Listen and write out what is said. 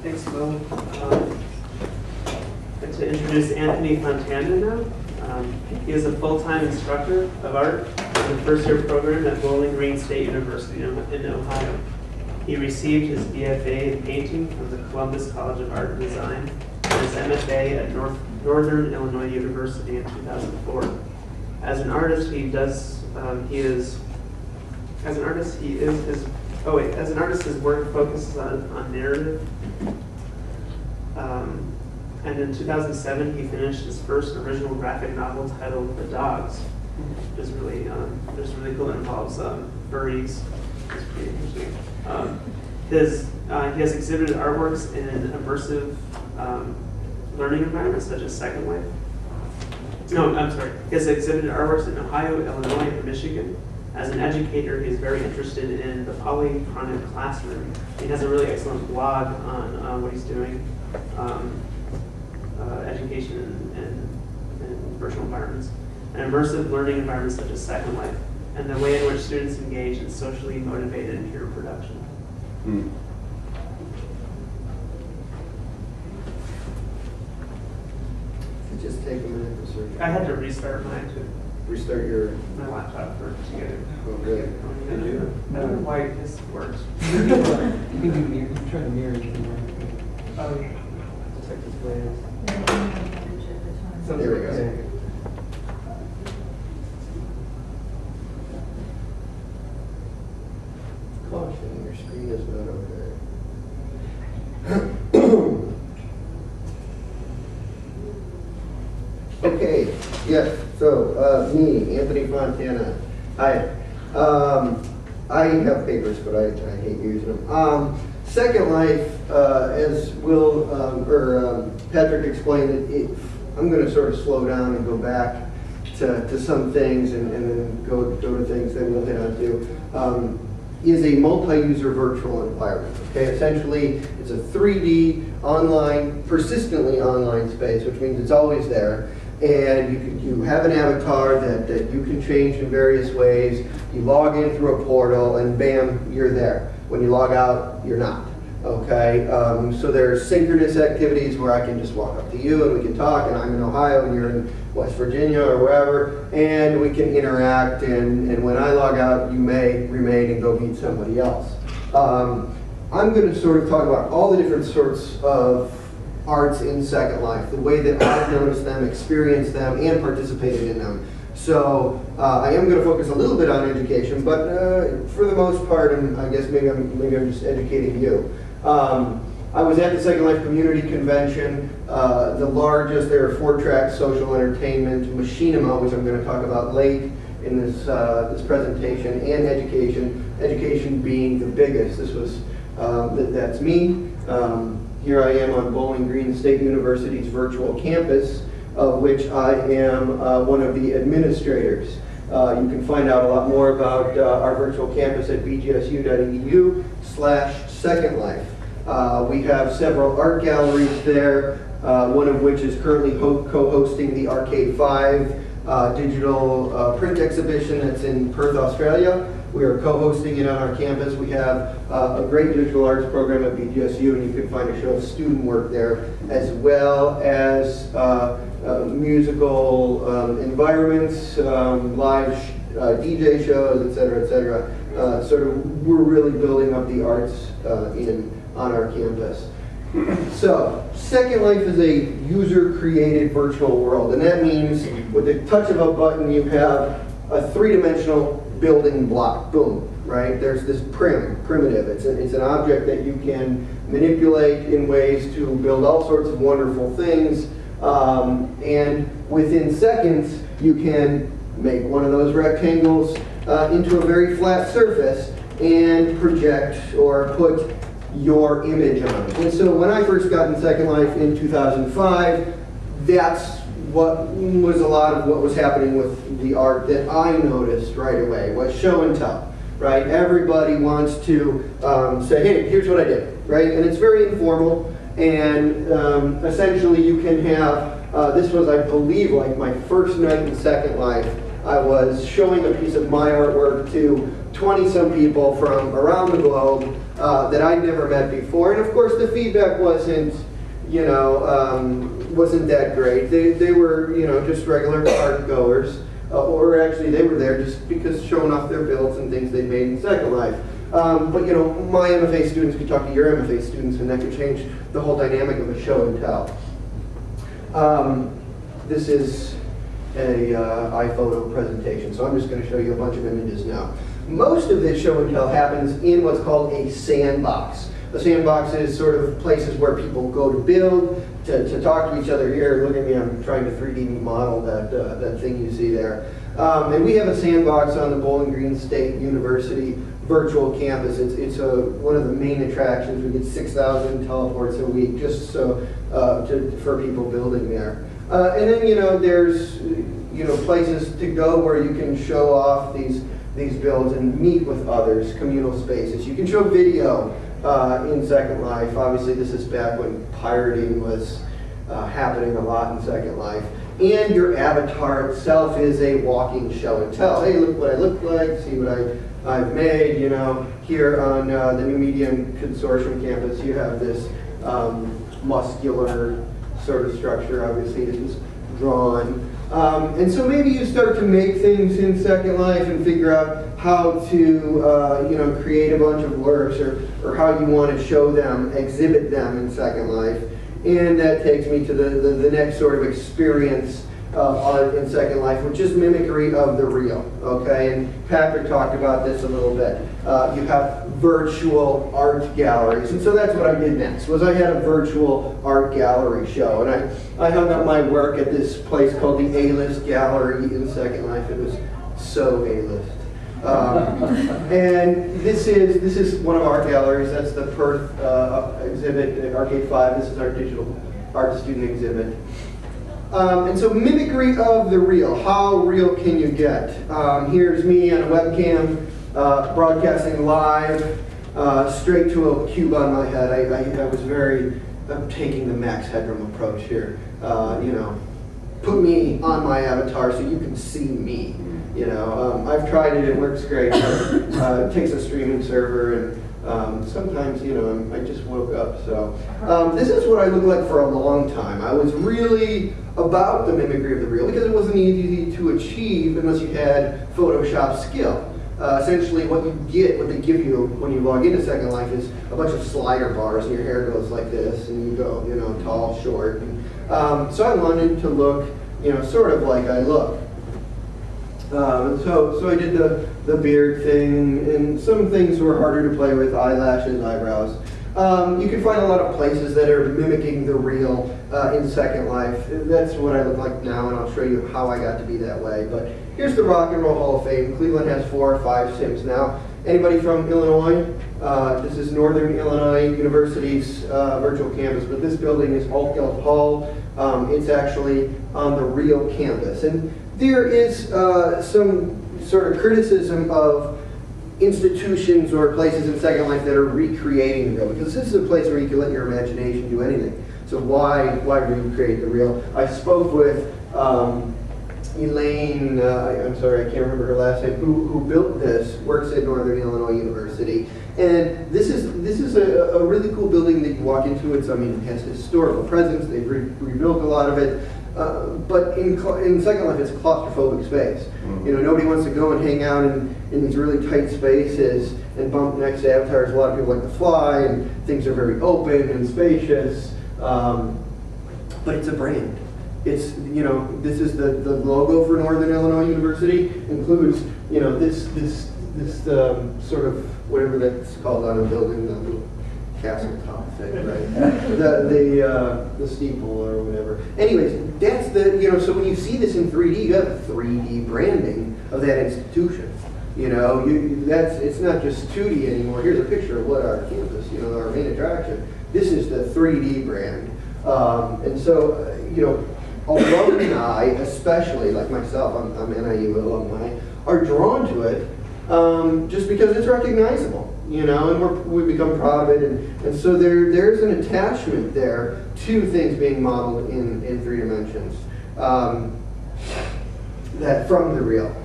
Thanks, Will. I'd like to introduce Anthony Fontana now. He is a full-time instructor of art in the first-year program at Bowling Green State University in Ohio. He received his BFA in painting from the Columbus College of Art and Design and his MFA at Northern Illinois University in 2004. As an artist, his work focuses on narrative. And in 2007, he finished his first original graphic novel titled The Dogs, which is really cool. It involves furries. It's pretty interesting. He has exhibited artworks in immersive learning environments such as Second Life. No, I'm sorry. He has exhibited artworks in Ohio, Illinois, and Michigan. As an educator, he's very interested in the polychronic classroom. He has a really excellent blog on what he's doing, education in virtual environments, and immersive learning environments such as Second Life, and the way in which students engage in socially motivated peer production. Just take a minute to search. I had to restart mine to Restart your my laptop to get it. Oh, good. I don't know why this works. You can do mirror. You can try to mirror. Oh, yeah. Detect this way. There we go. Caution, your screen is not okay. Okay, yes, so me, Anthony Fontana. Hi. I have papers, but I hate using them. Second Life, as Will Patrick explained, I'm going to sort of slow down and go back to some things and then go to things that we'll hit on to. Is a multi-user virtual environment. Okay, essentially it's a 3D online, persistently online space, which means it's always there. And you have an avatar that you can change in various ways. You log in through a portal and bam, you're there. When you log out, you're not. Okay, so there's synchronous activities where I can just walk up to you and we can talk, and I'm in Ohio and you're in West Virginia or wherever, and we can interact, and when I log out, you may remain and go meet somebody else. I'm going to sort of talk about all the different sorts of arts in Second Life, the way that I've noticed them, experienced them, and participated in them. So I am going to focus a little bit on education, but for the most part, and I guess maybe I'm just educating you. I was at the Second Life Community Convention, the largest. There are 4-track social entertainment, Machinima, which I'm going to talk about late in this presentation, and education. Education being the biggest. This was that's me. Here I am on Bowling Green State University's virtual campus, of which I am one of the administrators. You can find out a lot more about our virtual campus at bgsu.edu/Second Life. We have several art galleries there, one of which is currently co-hosting the Arcade 5 digital print exhibition that's in Perth, Australia. We are co-hosting it on our campus. We have a great digital arts program at BGSU, and you can find a show of student work there, as well as musical environments, live DJ shows, et cetera, sort of, we're really building up the arts on our campus. So, Second Life is a user-created virtual world, and that means with the touch of a button you have a 3-dimensional building block, boom, right? There's this primitive. It's an object that you can manipulate in ways to build all sorts of wonderful things, and within seconds you can make one of those rectangles into a very flat surface and project or put your image on it. And so when I first got in Second Life in 2005, that's what was a lot of what was happening with the art that I noticed right away, was show and tell, right? Everybody wants to say, hey, here's what I did, right? And it's very informal, and essentially you can have, this was, I believe, like my first night in Second Life, I was showing a piece of my artwork to 20-some people from around the globe that I'd never met before. And of course, the feedback wasn't, you know, wasn't that great. They were, you know, just regular art goers. Or actually, they were there just because showing off their builds and things they made in Second Life. But you know, my MFA students could talk to your MFA students, and that could change the whole dynamic of a show and tell. This is a iPhoto presentation, so I'm just going to show you a bunch of images now. Most of this show and tell happens in what's called a sandbox. A sandbox is sort of places where people go to build, to talk to each other. Here, look at me, I'm trying to 3D model that thing you see there. And we have a sandbox on the Bowling Green State University virtual campus. It's one of the main attractions. We get 6,000 teleports a week just so for people building there. And then, you know, there's, you know, places to go where you can show off these builds and meet with others, communal spaces. You can show video in Second Life. Obviously, this is back when pirating was happening a lot in Second Life. And your avatar itself is a walking show and tell. Hey, look what I look like, see what I've made. You know, here on the New Medium Consortium campus, you have this muscular sort of structure. Obviously, it was drawn. And so maybe you start to make things in Second Life and figure out how to, you know, create a bunch of works or how you want to show them, exhibit them in Second Life. And that takes me to the next sort of experience of art in Second Life, which is mimicry of the real, okay? And Patrick talked about this a little bit. You have virtual art galleries, and so that's what I did next, was I had a virtual art gallery show, and I hung up my work at this place called the A-List Gallery in Second Life. It was so A-List. And this is one of our galleries. That's the Perth exhibit, Arcade 5. This is our digital art student exhibit. And so mimicry of the real. How real can you get? Here's me on a webcam broadcasting live straight to a cube on my head. I was I'm taking the max headroom approach here. You know, put me on my avatar so you can see me. You know, I've tried it, it works great. It takes a streaming server, and sometimes, you know, I just woke up. So this is what I looked like for a long time. I was really about the mimicry of the real because it wasn't easy to achieve unless you had Photoshop skill. Essentially, what they give you when you log into Second Life is a bunch of slider bars, and your hair goes like this, and you go, you know, tall, short. And, so I wanted to look, you know, sort of like I look. So I did the beard thing, and some things were harder to play with, eyelashes, eyebrows. You can find a lot of places that are mimicking the real in Second Life. That's what I look like now, and I'll show you how I got to be that way. But here's the Rock and Roll Hall of Fame. Cleveland has 4 or 5 Sims now. Anybody from Illinois? This is Northern Illinois University's virtual campus, but this building is Altgeld Hall. It's actually on the real campus. And there is some sort of criticism of institutions or places in Second Life that are recreating the real, because this is a place where you can let your imagination do anything. So why recreate the real? I spoke with Elaine, I'm sorry, I can't remember her last name, who built this, works at Northern Illinois University. And this is a really cool building that you walk into. It has historical presence. They've rebuilt a lot of it. But in Second Life, it's a claustrophobic space. You know, nobody wants to go and hang out in these really tight spaces and bump next to avatars. A lot of people like to fly, and things are very open and spacious. But it's a brand. It's, you know, this is the logo for Northern Illinois University. Includes, you know, this sort of whatever that's called on a building, the little castle top thing, right? the steeple or whatever. Anyways, that's the, you know, so when you see this in 3D, you have 3D branding of that institution. You know, it's not just 2D anymore. Here's a picture of what our campus, you know, our main attraction. This is the 3D brand. And so, you know, alumni, especially like myself, I'm NIU alumni, are drawn to it just because it's recognizable, you know, and we become proud of it, and so there's an attachment there to things being modeled in 3 dimensions. that from the real.